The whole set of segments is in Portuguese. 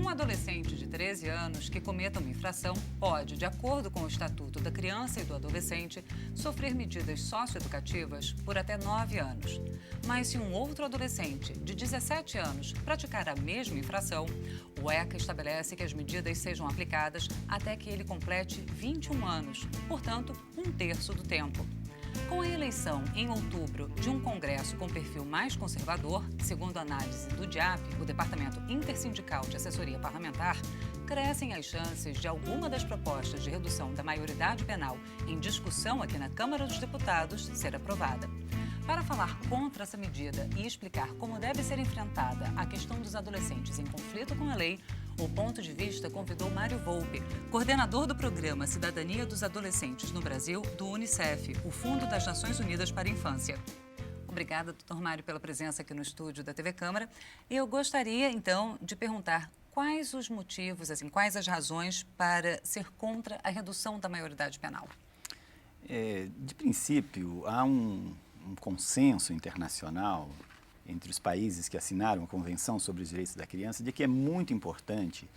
Um adolescente de 13 anos que cometa uma infração pode, de acordo com o Estatuto da Criança e do Adolescente, sofrer medidas socioeducativas por até 9 anos. Mas se um outro adolescente de 17 anos praticar a mesma infração, o ECA estabelece que as medidas sejam aplicadas até que ele complete 21 anos, portanto, um terço do tempo. Com a eleição em outubro de um Congresso com perfil mais conservador, segundo a análise do DIAP, o Departamento Intersindical de Assessoria Parlamentar, crescem as chances de alguma das propostas de redução da maioridade penal em discussão aqui na Câmara dos Deputados ser aprovada. Para falar contra essa medida e explicar como deve ser enfrentada a questão dos adolescentes em conflito com a lei, o Ponto de Vista convidou Mário Volpe, coordenador do programa Cidadania dos Adolescentes no Brasil, do Unicef, o Fundo das Nações Unidas para a Infância. Obrigada, doutor Mário, pela presença aqui no estúdio da TV Câmara. E eu gostaria, então, de perguntar quais os motivos, quais as razões para ser contra a redução da maioridade penal? De princípio, há um consenso internacional entre os países que assinaram a Convenção sobre os Direitos da Criança de que é muito importante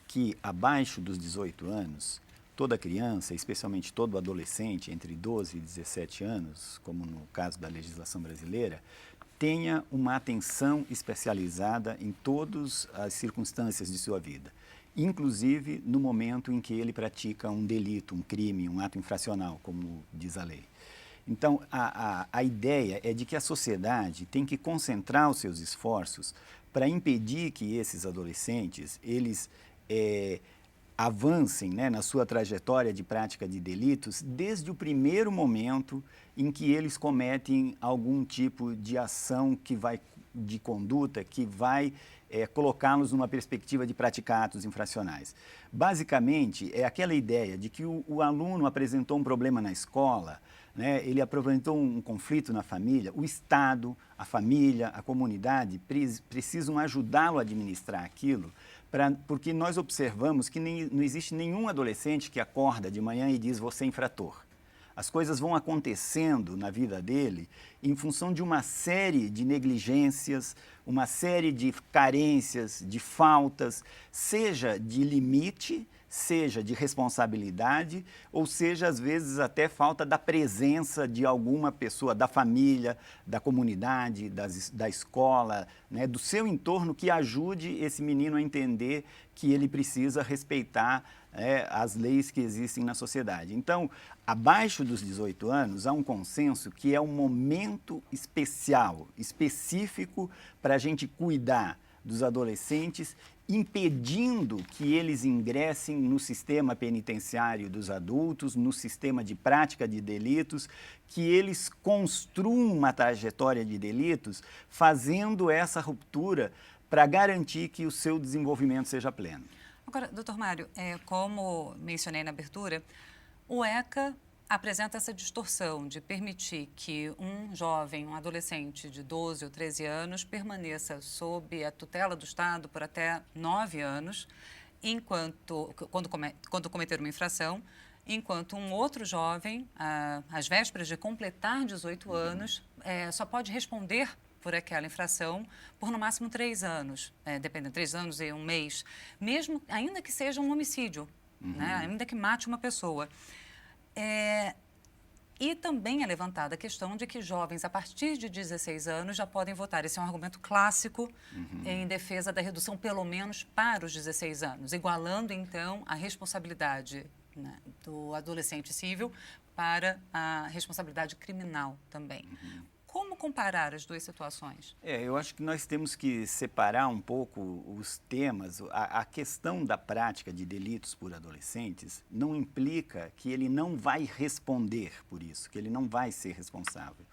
que, abaixo dos 18 anos, toda criança, especialmente todo adolescente entre 12 e 17 anos, como no caso da legislação brasileira, tenha uma atenção especializada em todas as circunstâncias de sua vida, inclusive no momento em que ele pratica um delito, um crime, um ato infracional, como diz a lei. Então, a ideia é de que a sociedade tem que concentrar os seus esforços para impedir que esses adolescentes, eles avancem, né, na sua trajetória de prática de delitos desde o primeiro momento em que eles cometem algum tipo de ação de conduta que vai colocá-los numa perspectiva de praticar atos infracionais. Basicamente, é aquela ideia de que o aluno apresentou um problema na escola, né, ele apresentou um conflito na família, o Estado, a família, a comunidade precisam ajudá-lo a administrar aquilo, porque nós observamos que não existe nenhum adolescente que acorda de manhã e diz, você é infrator. As coisas vão acontecendo na vida dele em função de uma série de negligências, uma série de carências, de faltas, seja de limite, seja de responsabilidade, ou seja, às vezes, até falta da presença de alguma pessoa, da família, da comunidade, da escola, né, do seu entorno, que ajude esse menino a entender que ele precisa respeitar as leis que existem na sociedade. Então, abaixo dos 18 anos, há um consenso que é um momento especial, específico para a gente cuidar dos adolescentes, impedindo que eles ingressem no sistema penitenciário dos adultos, no sistema de prática de delitos, que eles construam uma trajetória de delitos, fazendo essa ruptura para garantir que o seu desenvolvimento seja pleno. Agora, doutor Mário, como mencionei na abertura, o ECA apresenta essa distorção de permitir que um jovem, um adolescente de 12 ou 13 anos permaneça sob a tutela do Estado por até 9 anos, quando cometer uma infração, enquanto um outro jovem, às vésperas de completar 18 anos, só pode responder por aquela infração por no máximo 3 anos, dependendo, 3 anos e 1 mês, mesmo, ainda que seja um homicídio, né, ainda que mate uma pessoa. E também é levantada a questão de que jovens a partir de 16 anos já podem votar. Esse é um argumento clássico em defesa da redução, pelo menos, para os 16 anos, igualando, então, a responsabilidade, né, do adolescente civil para a responsabilidade criminal também. Como comparar as duas situações? Eu acho que nós temos que separar um pouco os temas. A questão da prática de delitos por adolescentes não implica que ele não vai responder por isso, que ele não vai ser responsável.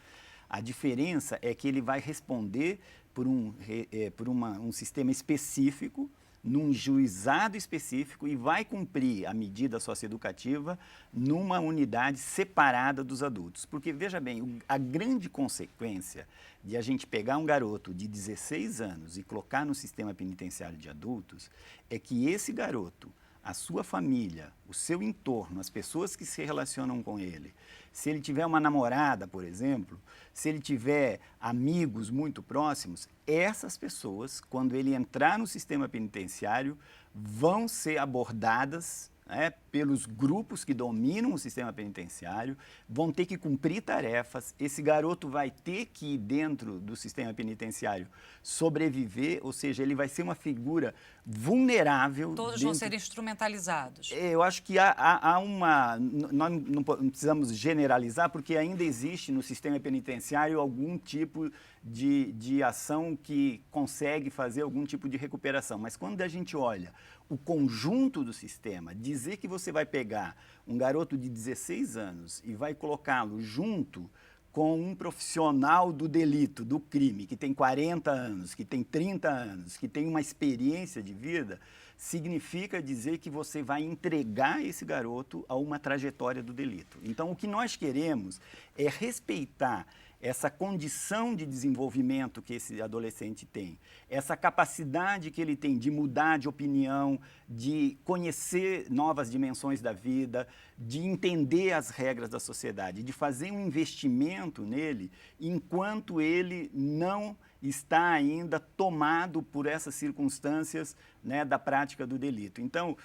A diferença é que ele vai responder por um sistema específico, num juizado específico, e vai cumprir a medida socioeducativa numa unidade separada dos adultos. Porque, veja bem, a grande consequência de a gente pegar um garoto de 16 anos e colocar no sistema penitenciário de adultos é que esse garoto, a sua família, o seu entorno, as pessoas que se relacionam com ele, se ele tiver uma namorada, por exemplo, se ele tiver amigos muito próximos, essas pessoas, quando ele entrar no sistema penitenciário, vão ser abordadas, né, pelos grupos que dominam o sistema penitenciário, vão ter que cumprir tarefas, esse garoto vai ter que ir dentro do sistema penitenciário sobreviver, ou seja, ele vai ser uma figura vulnerável. Todos vão ser instrumentalizados. Eu acho que há uma... Nós não precisamos generalizar, porque ainda existe no sistema penitenciário algum tipo de ação que consegue fazer algum tipo de recuperação. Mas quando a gente olha o conjunto do sistema, dizer que você vai pegar um garoto de 16 anos e vai colocá-lo junto com um profissional do delito, do crime, que tem 40 anos, que tem 30 anos, que tem uma experiência de vida, significa dizer que você vai entregar esse garoto a uma trajetória do delito. Então, o que nós queremos é respeitar essa condição de desenvolvimento que esse adolescente tem, essa capacidade que ele tem de mudar de opinião, de conhecer novas dimensões da vida, de entender as regras da sociedade, de fazer um investimento nele enquanto ele não está ainda tomado por essas circunstâncias, né, da prática do delito. Então,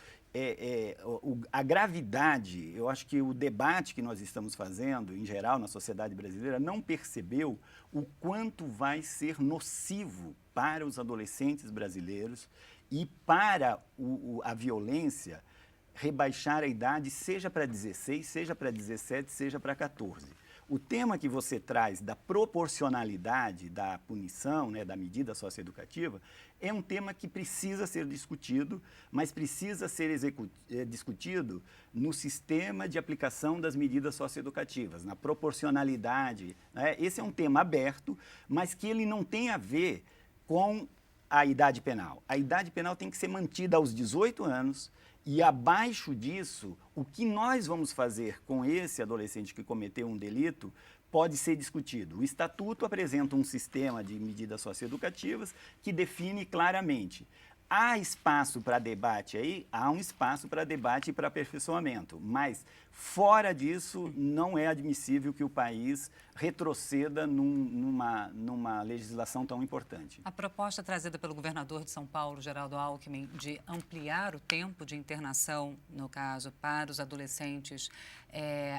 a gravidade, eu acho que o debate que nós estamos fazendo, em geral, na sociedade brasileira, não percebeu o quanto vai ser nocivo para os adolescentes brasileiros e para a violência rebaixar a idade, seja para 16, seja para 17, seja para 14. O tema que você traz da proporcionalidade da punição, né, da medida socioeducativa, é um tema que precisa ser discutido, mas precisa ser discutido no sistema de aplicação das medidas socioeducativas, na proporcionalidade, né? Esse é um tema aberto, mas que ele não tem a ver com a idade penal. A idade penal tem que ser mantida aos 18 anos, e abaixo disso, o que nós vamos fazer com esse adolescente que cometeu um delito pode ser discutido. O Estatuto apresenta um sistema de medidas socioeducativas que define claramente. Há espaço para debate aí? Há um espaço para debate e para aperfeiçoamento, mas fora disso não é admissível que o país retroceda numa legislação tão importante. A proposta trazida pelo governador de São Paulo, Geraldo Alckmin, de ampliar o tempo de internação, no caso, para os adolescentes,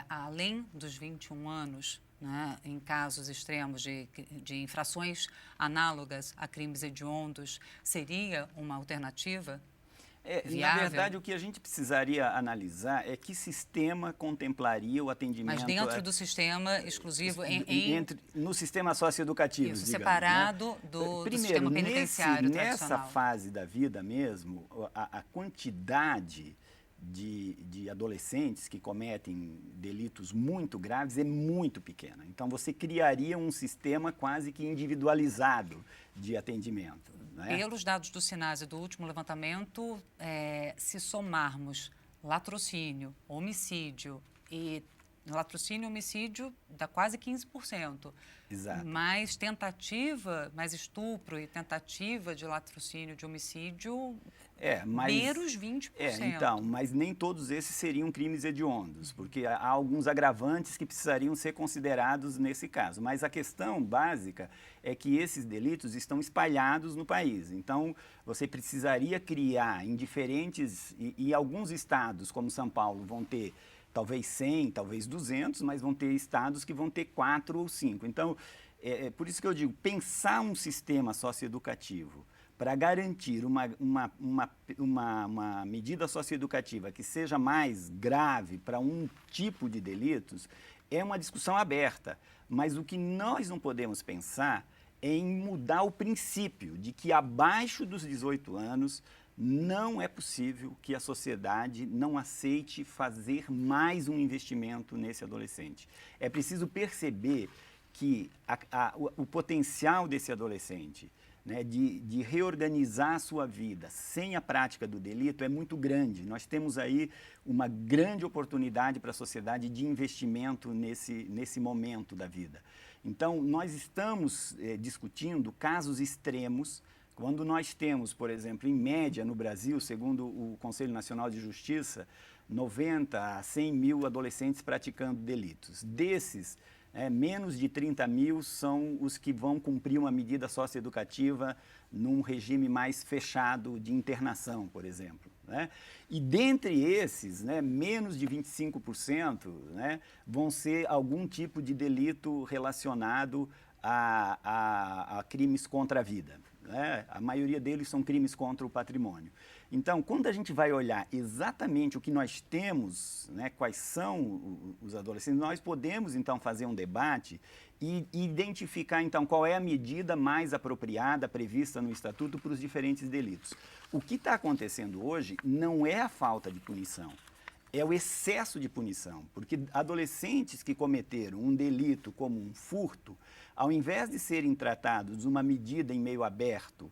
além dos 21 anos, né, em casos extremos de infrações análogas a crimes hediondos, seria uma alternativa viável? Na verdade, o que a gente precisaria analisar é que sistema contemplaria o atendimento... Mas dentro do sistema exclusivo, no sistema socioeducativo, isso, digamos, separado, né? do Primeiro, sistema penitenciário nessa tradicional. fase da vida mesmo, a quantidade de adolescentes que cometem delitos muito graves é muito pequena. Então, você criaria um sistema quase que individualizado de atendimento, né? Pelos dados do Sinase do último levantamento, se somarmos latrocínio, homicídio dá quase 15%. Exato. Mas mais estupro e tentativa de latrocínio, de homicídio, menos 20%. Então, mas nem todos esses seriam crimes hediondos, porque há alguns agravantes que precisariam ser considerados nesse caso. Mas a questão básica é que esses delitos estão espalhados no país. Então, você precisaria criar em diferentes... E alguns estados, como São Paulo, vão ter talvez 100, talvez 200, mas vão ter estados que vão ter 4 ou 5. Então, por isso que eu digo, pensar um sistema socioeducativo para garantir uma medida socioeducativa que seja mais grave para um tipo de delitos é uma discussão aberta. Mas o que nós não podemos pensar é em mudar o princípio de que abaixo dos 18 anos não é possível que a sociedade não aceite fazer mais um investimento nesse adolescente. É preciso perceber que o potencial desse adolescente, né, de reorganizar a sua vida sem a prática do delito é muito grande. Nós temos aí uma grande oportunidade para a sociedade de investimento nesse momento da vida. Então, nós estamos discutindo casos extremos, Quando nós temos, por exemplo, em média no Brasil, segundo o Conselho Nacional de Justiça, 90 a 100 mil adolescentes praticando delitos. Desses, menos de 30 mil são os que vão cumprir uma medida socioeducativa num regime mais fechado de internação, por exemplo. Né? E dentre esses, menos de 25% vão ser algum tipo de delito relacionado a crimes contra a vida. A maioria deles são crimes contra o patrimônio. Então, quando a gente vai olhar exatamente o que nós temos, quais são os adolescentes, nós podemos, então, fazer um debate e identificar, então, qual é a medida mais apropriada prevista no Estatuto para os diferentes delitos. O que está acontecendo hoje não é a falta de punição, é o excesso de punição, porque adolescentes que cometeram um delito como um furto, ao invés de serem tratados uma medida em meio aberto,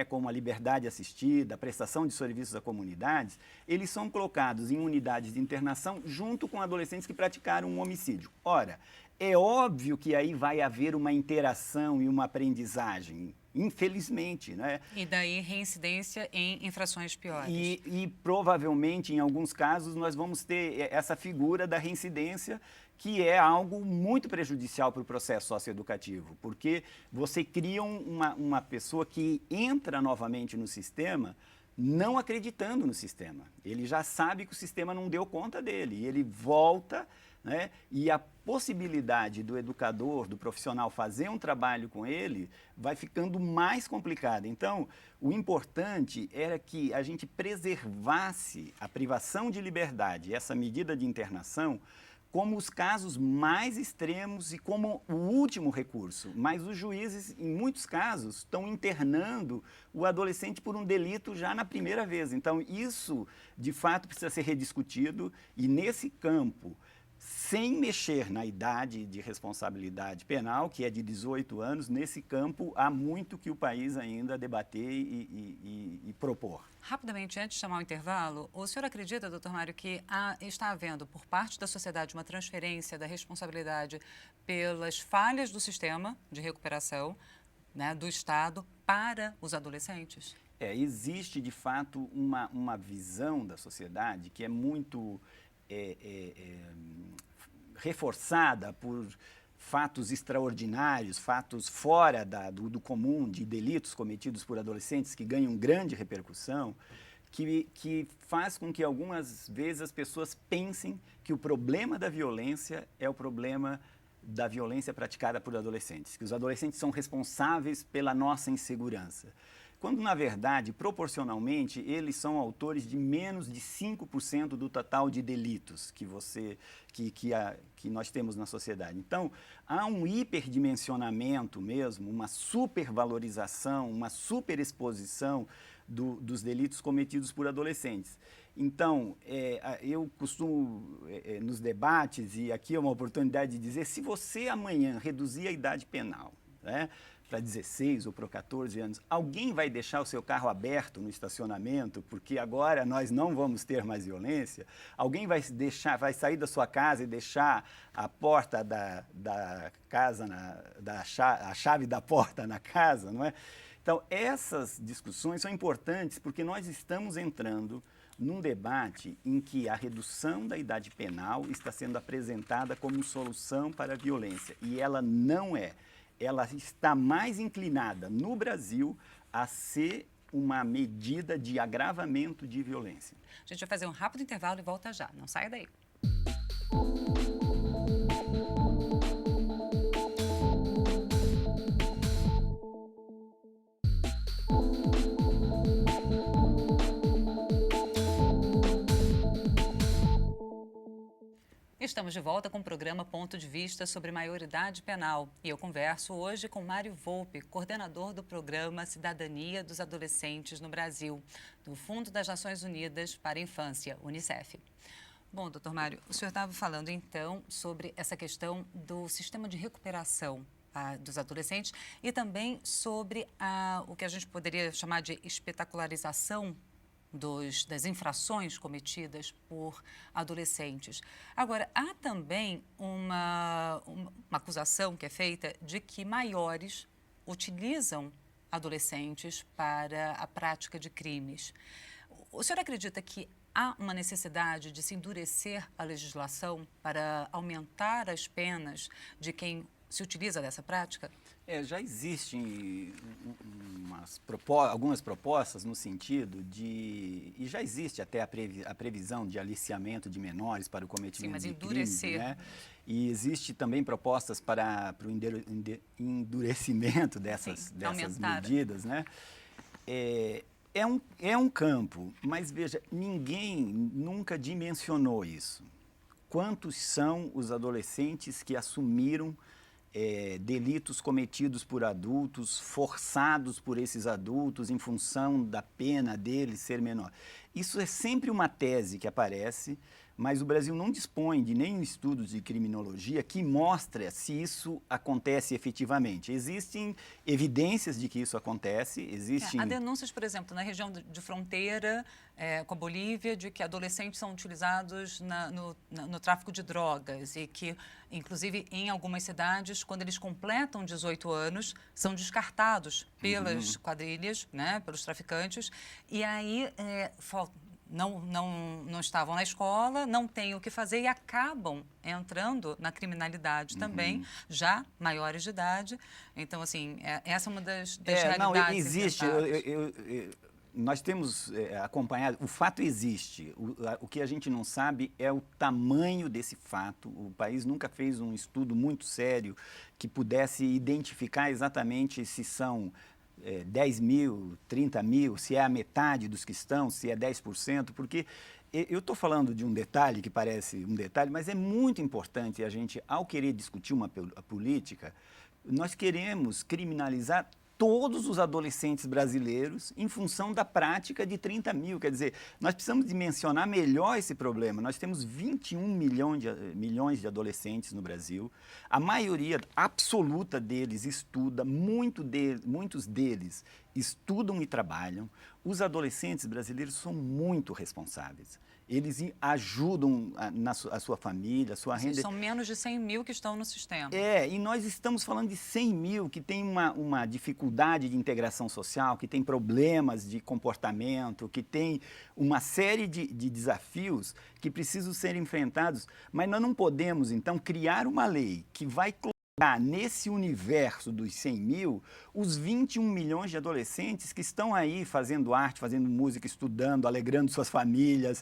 como a liberdade assistida, a prestação de serviços à comunidade, eles são colocados em unidades de internação junto com adolescentes que praticaram um homicídio. Ora, é óbvio que aí vai haver uma interação e uma aprendizagem, infelizmente. E daí reincidência em infrações piores. E provavelmente, em alguns casos, nós vamos ter essa figura da reincidência, que é algo muito prejudicial para o processo socioeducativo, porque você cria uma pessoa que entra novamente no sistema não acreditando no sistema. Ele já sabe que o sistema não deu conta dele, e ele volta, e a possibilidade do educador, do profissional fazer um trabalho com ele vai ficando mais complicada. Então, o importante era que a gente preservasse a privação de liberdade, essa medida de internação, como os casos mais extremos e como o último recurso. Mas os juízes, em muitos casos, estão internando o adolescente por um delito já na primeira vez. Então, isso, de fato, precisa ser rediscutido e, nesse campo, sem mexer na idade de responsabilidade penal, que é de 18 anos, nesse campo há muito que o país ainda debater e propor. Rapidamente, antes de chamar o intervalo, o senhor acredita, doutor Mário, que está havendo, por parte da sociedade, uma transferência da responsabilidade pelas falhas do sistema de recuperação, do Estado, para os adolescentes? Existe, de fato, uma visão da sociedade que é muito reforçada por fatos extraordinários, fatos fora do comum, de delitos cometidos por adolescentes que ganham grande repercussão, que faz com que algumas vezes as pessoas pensem que o problema da violência é o problema da violência praticada por adolescentes, que os adolescentes são responsáveis pela nossa insegurança. Quando, na verdade, proporcionalmente, eles são autores de menos de 5% do total de delitos que nós temos na sociedade. Então, há um hiperdimensionamento mesmo, uma supervalorização, uma superexposição dos delitos cometidos por adolescentes. Então, eu costumo, nos debates, e aqui é uma oportunidade de dizer, se você amanhã reduzir a idade penal, para 16 ou para 14 anos, alguém vai deixar o seu carro aberto no estacionamento, porque agora nós não vamos ter mais violência? Alguém vai sair da sua casa e deixar a porta da casa, a chave da porta na casa, não é? Então, essas discussões são importantes porque nós estamos entrando num debate em que a redução da idade penal está sendo apresentada como solução para a violência, e ela não é. Ela está mais inclinada no Brasil a ser uma medida de agravamento de violência. A gente vai fazer um rápido intervalo e volta já. Não saia daí. Estamos de volta com o programa Ponto de Vista sobre Maioridade Penal. E eu converso hoje com Mário Volpe, coordenador do programa Cidadania dos Adolescentes no Brasil, do Fundo das Nações Unidas para a Infância, Unicef. Bom, doutor Mário, o senhor estava falando então sobre essa questão do sistema de recuperação dos adolescentes e também sobre o que a gente poderia chamar de espetacularização das infrações cometidas por adolescentes. Agora, há também uma acusação que é feita de que maiores utilizam adolescentes para a prática de crimes. O senhor acredita que há uma necessidade de se endurecer a legislação para aumentar as penas de quem se utiliza dessa prática? Já existem algumas propostas no sentido de... E já existe até a previsão de aliciamento de menores para o cometimento de crimes, né? E existe também propostas para o endurecimento dessas medidas, né? É um campo, mas veja, ninguém nunca dimensionou isso. Quantos são os adolescentes que assumiram delitos cometidos por adultos, forçados por esses adultos em função da pena deles ser menor? Isso é sempre uma tese que aparece, mas o Brasil não dispõe de nenhum estudo de criminologia que mostre se isso acontece efetivamente. Existem evidências de que isso acontece, existem... Há denúncias, por exemplo, na região de fronteira com a Bolívia, de que adolescentes são utilizados no tráfico de drogas e que, inclusive, em algumas cidades, quando eles completam 18 anos, são descartados pelas quadrilhas, né, pelos traficantes, e aí não estavam na escola, não têm o que fazer e acabam entrando na criminalidade também, já maiores de idade. Então, assim, essa é uma das realidades. Não, existe. Nós temos acompanhado, o fato existe. O que a gente não sabe é o tamanho desse fato. O país nunca fez um estudo muito sério que pudesse identificar exatamente se são 10 mil, 30 mil, se é a metade dos que estão, se é 10%, porque eu estou falando de um detalhe que parece um detalhe, mas é muito importante a gente, ao querer discutir uma política, nós queremos criminalizar todos os adolescentes brasileiros em função da prática de 30 mil. Quer dizer, nós precisamos dimensionar melhor esse problema. Nós temos 21 milhões de adolescentes no Brasil. A maioria absoluta deles estuda, muitos deles estudam e trabalham. Os adolescentes brasileiros são muito responsáveis. Eles ajudam a sua família, a sua renda. São menos de 100 mil que estão no sistema. E nós estamos falando de 100 mil que têm uma dificuldade de integração social, que têm problemas de comportamento, que têm uma série de desafios que precisam ser enfrentados. Mas nós não podemos, então, criar uma lei que vai colocar nesse universo dos 100 mil, os 21 milhões de adolescentes que estão aí fazendo arte, fazendo música, estudando, alegrando suas famílias,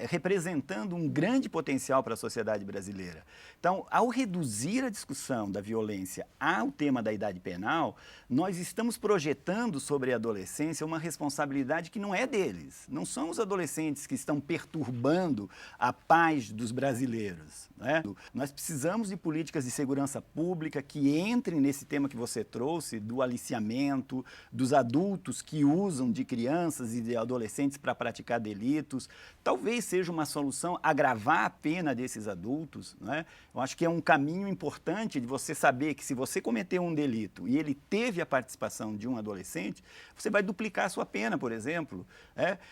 representando um grande potencial para a sociedade brasileira. Então, ao reduzir a discussão da violência ao tema da idade penal, nós estamos projetando sobre a adolescência uma responsabilidade que não é deles. Não são os adolescentes que estão perturbando a paz dos brasileiros, né? Nós precisamos de políticas de segurança pública que entrem nesse tema que você trouxe, do aliciamento, dos adultos que usam de crianças e de adolescentes para praticar delitos. Talvez seja uma solução agravar a pena desses adultos, né? Eu acho que é um caminho importante de você saber que se você cometeu um delito e ele teve a participação de um adolescente, você vai duplicar a sua pena, por exemplo.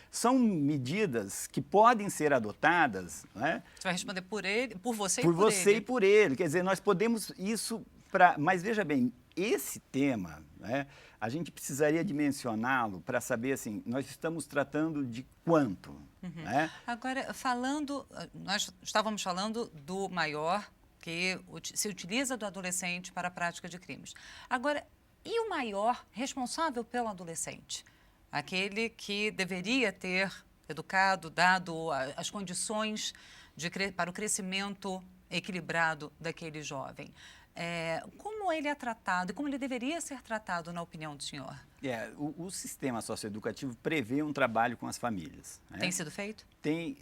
São medidas que podem ser adotadas. Né? Você vai responder por ele, por você e por por ele. Por você e por ele. Quer dizer, nós podemos isso para... Mas veja bem, esse tema, né, a gente precisaria dimensioná-lo para saber, assim, nós estamos tratando de quanto? Né? Agora, nós estávamos falando do maior que se utiliza do adolescente para a prática de crimes. Agora, e o maior responsável pelo adolescente? Aquele que deveria ter educado, dado as condições para o crescimento equilibrado daquele jovem. Como ele é tratado e como ele deveria ser tratado, na opinião do senhor? O sistema socioeducativo prevê um trabalho com as famílias. Né? Tem sido feito? Tem.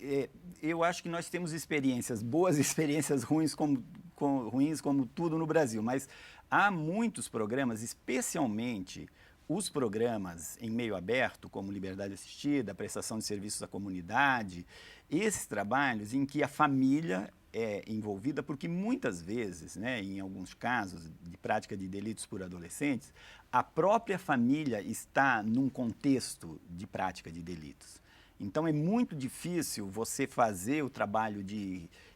Eu acho que nós temos experiências boas e experiências ruins como tudo no Brasil, mas há muitos programas, especialmente os programas em meio aberto, como Liberdade Assistida, prestação de serviços à comunidade, esses trabalhos em que a família é envolvida, porque muitas vezes, né, em alguns casos de prática de delitos por adolescentes, a própria família está num contexto de prática de delitos. Então, é muito difícil você fazer o trabalho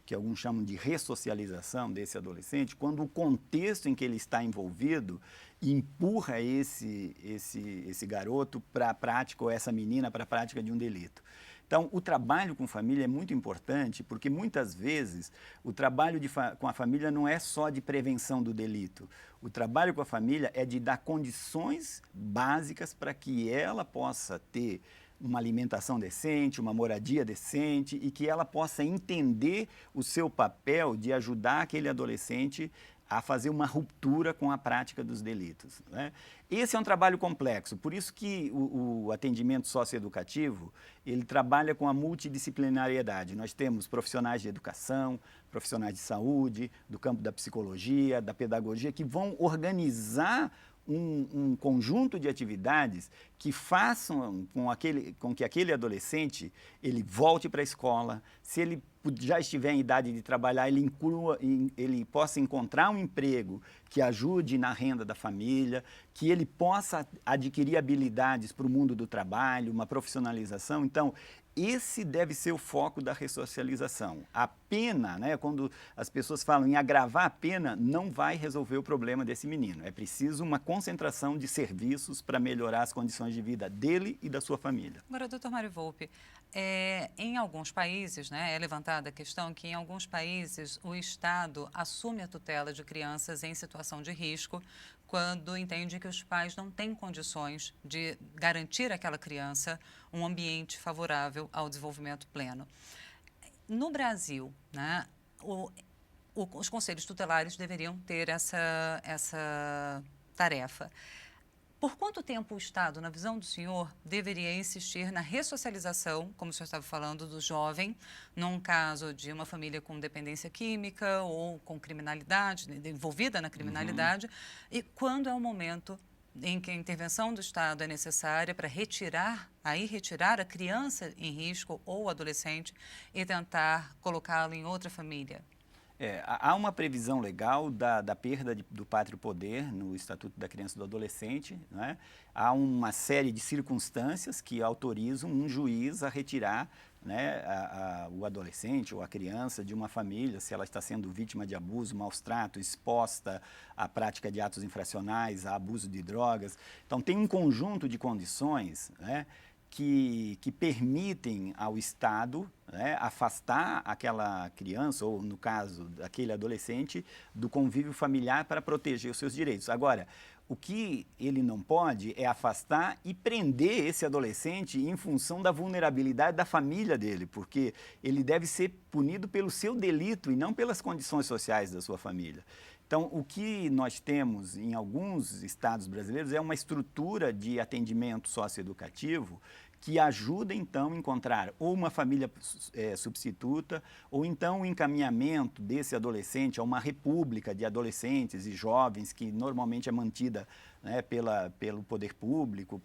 que alguns chamam de ressocialização desse adolescente, quando o contexto em que ele está envolvido, empurra esse garoto para a prática, ou essa menina para a prática de um delito. Então, o trabalho com família é muito importante, porque muitas vezes o trabalho com a família não é só de prevenção do delito. O trabalho com a família é de dar condições básicas para que ela possa ter uma alimentação decente, uma moradia decente e que ela possa entender o seu papel de ajudar aquele adolescente a fazer uma ruptura com a prática dos delitos, né? Esse é um trabalho complexo, por isso que o atendimento socioeducativo, ele trabalha com a multidisciplinariedade. Nós temos profissionais de educação, profissionais de saúde, do campo da psicologia, da pedagogia, que vão organizar um conjunto de atividades que façam com que aquele adolescente ele volte para a escola. Se ele já estiver em idade de trabalhar, ele possa encontrar um emprego que ajude na renda da família, que ele possa adquirir habilidades para o mundo do trabalho, uma profissionalização. Então, esse deve ser o foco da ressocialização. A pena, né, quando as pessoas falam em agravar a pena, não vai resolver o problema desse menino. É preciso uma concentração de serviços para melhorar as condições de vida dele e da sua família. Agora, doutor Mário Volpi, em alguns países, né, é levantada a questão que em alguns países o Estado assume a tutela de crianças em situação de risco quando entende que os pais não têm condições de garantir àquela criança um ambiente favorável ao desenvolvimento pleno. No Brasil, né, os conselhos tutelares deveriam ter essa tarefa. Por quanto tempo o Estado, na visão do senhor, deveria insistir na ressocialização, como o senhor estava falando, do jovem, num caso de uma família com dependência química ou com criminalidade, envolvida na criminalidade, e quando é o momento em que a intervenção do Estado é necessária para retirar a criança em risco ou adolescente e tentar colocá-lo em outra família? Há uma previsão legal da perda do pátrio poder no Estatuto da Criança e do Adolescente, né? Há uma série de circunstâncias que autorizam um juiz a retirar, né, o adolescente ou a criança de uma família, se ela está sendo vítima de abuso, maus tratos, exposta à prática de atos infracionais, a abuso de drogas. Então, tem um conjunto de condições, né, que permitem ao Estado, né, afastar aquela criança, ou no caso, daquele adolescente, do convívio familiar para proteger os seus direitos. Agora, o que ele não pode é afastar e prender esse adolescente em função da vulnerabilidade da família dele, porque ele deve ser punido pelo seu delito e não pelas condições sociais da sua família. Então, o que nós temos em alguns estados brasileiros é uma estrutura de atendimento socioeducativo que ajuda, então, a encontrar ou uma família substituta, ou então o encaminhamento desse adolescente a uma república de adolescentes e jovens, que normalmente é mantida, né, pelo poder público,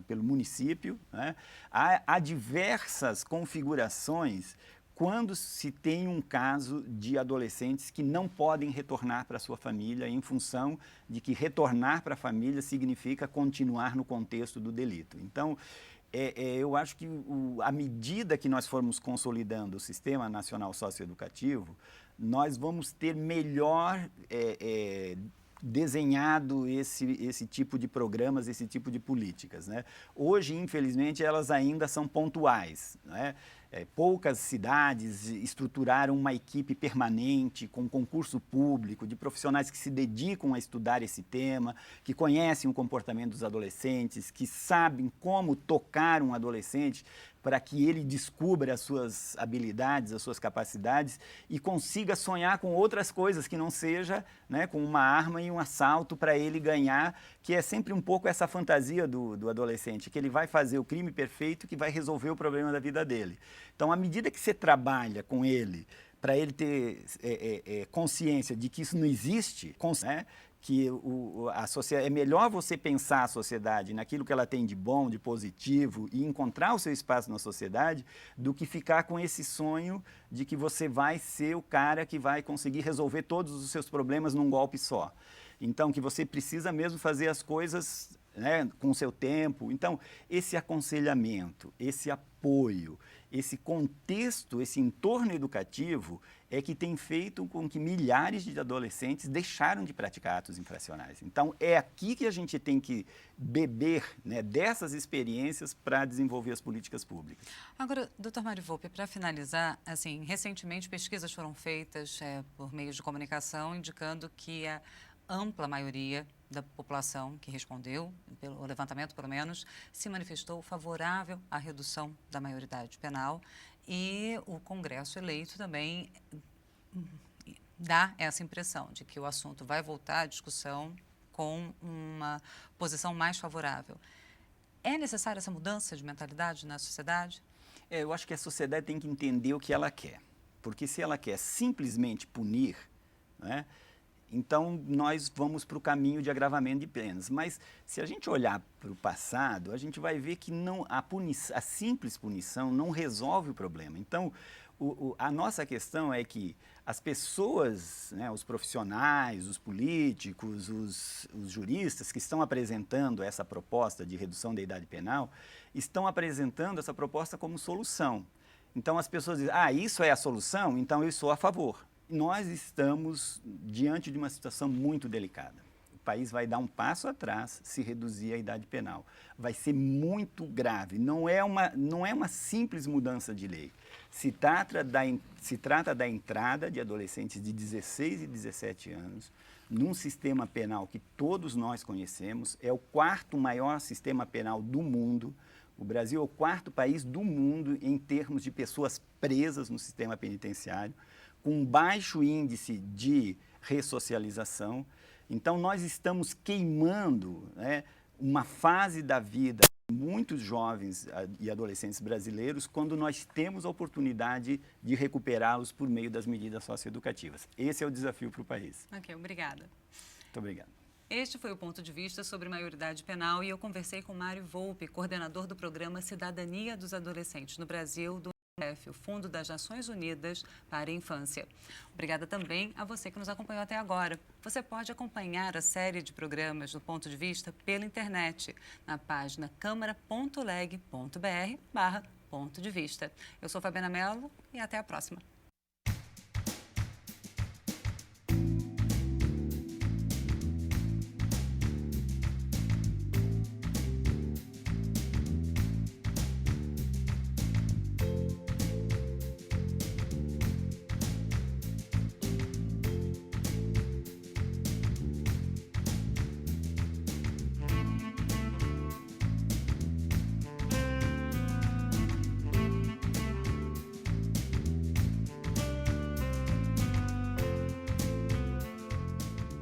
pelo município, né? Há diversas configurações quando se tem um caso de adolescentes que não podem retornar para a sua família em função de que retornar para a família significa continuar no contexto do delito. Então, eu acho que à medida que nós formos consolidando o Sistema Nacional Socioeducativo, nós vamos ter melhor desenhado esse tipo de programas, esse tipo de políticas, né? Hoje, infelizmente, elas ainda são pontuais, né? Poucas cidades estruturaram uma equipe permanente, com concurso público, de profissionais que se dedicam a estudar esse tema, que conhecem o comportamento dos adolescentes, que sabem como tocar um adolescente para que ele descubra as suas habilidades, as suas capacidades e consiga sonhar com outras coisas que não seja, né, com uma arma e um assalto para ele ganhar, que é sempre um pouco essa fantasia do adolescente, que ele vai fazer o crime perfeito que vai resolver o problema da vida dele. Então, à medida que você trabalha com ele, para ele ter consciência de que isso não existe, né? Que é melhor você pensar a sociedade naquilo que ela tem de bom, de positivo e encontrar o seu espaço na sociedade, do que ficar com esse sonho de que você vai ser o cara que vai conseguir resolver todos os seus problemas num golpe só. Então, que você precisa mesmo fazer as coisas né, com o seu tempo. Então, esse aconselhamento, esse apoio, esse contexto, esse entorno educativo é que tem feito com que milhares de adolescentes deixaram de praticar atos infracionais. Então, é aqui que a gente tem que beber, né, dessas experiências para desenvolver as políticas públicas. Agora, doutor Mário Volpi, para finalizar, assim, recentemente pesquisas foram feitas por meios de comunicação indicando que a ampla maioria da população que respondeu, pelo levantamento pelo menos, se manifestou favorável à redução da maioridade penal e o Congresso eleito também dá essa impressão de que o assunto vai voltar à discussão com uma posição mais favorável. É necessária essa mudança de mentalidade na sociedade? Eu acho que a sociedade tem que entender o que ela quer, porque se ela quer simplesmente punir, né, então nós vamos para o caminho de agravamento de penas. Mas se a gente olhar para o passado, a gente vai ver que não, a simples punição não resolve o problema. Então, a nossa questão é que as pessoas, né, os profissionais, os políticos, os juristas que estão apresentando essa proposta de redução da idade penal, estão apresentando essa proposta como solução. Então as pessoas dizem, isso é a solução, então eu sou a favor. Nós estamos diante de uma situação muito delicada. O país vai dar um passo atrás se reduzir a idade penal. Vai ser muito grave. Não é uma simples mudança de lei. Se trata da entrada de adolescentes de 16 e 17 anos num sistema penal que todos nós conhecemos. É o quarto maior sistema penal do mundo. O Brasil é o quarto país do mundo em termos de pessoas presas no sistema penitenciário, com um baixo índice de ressocialização. Então, nós estamos queimando, né, uma fase da vida de muitos jovens e adolescentes brasileiros quando nós temos a oportunidade de recuperá-los por meio das medidas socioeducativas. Esse é o desafio para o país. Ok, obrigada. Muito obrigado. Este foi o ponto de vista sobre maioridade penal e eu conversei com Mário Volpi, coordenador do programa Cidadania dos Adolescentes no Brasil, do UNICEF, o Fundo das Nações Unidas para a Infância. Obrigada também a você que nos acompanhou até agora. Você pode acompanhar a série de programas do Ponto de Vista pela internet, na página câmara.leg.br/Ponto de Vista. Eu sou Fabiana Mello e até a próxima.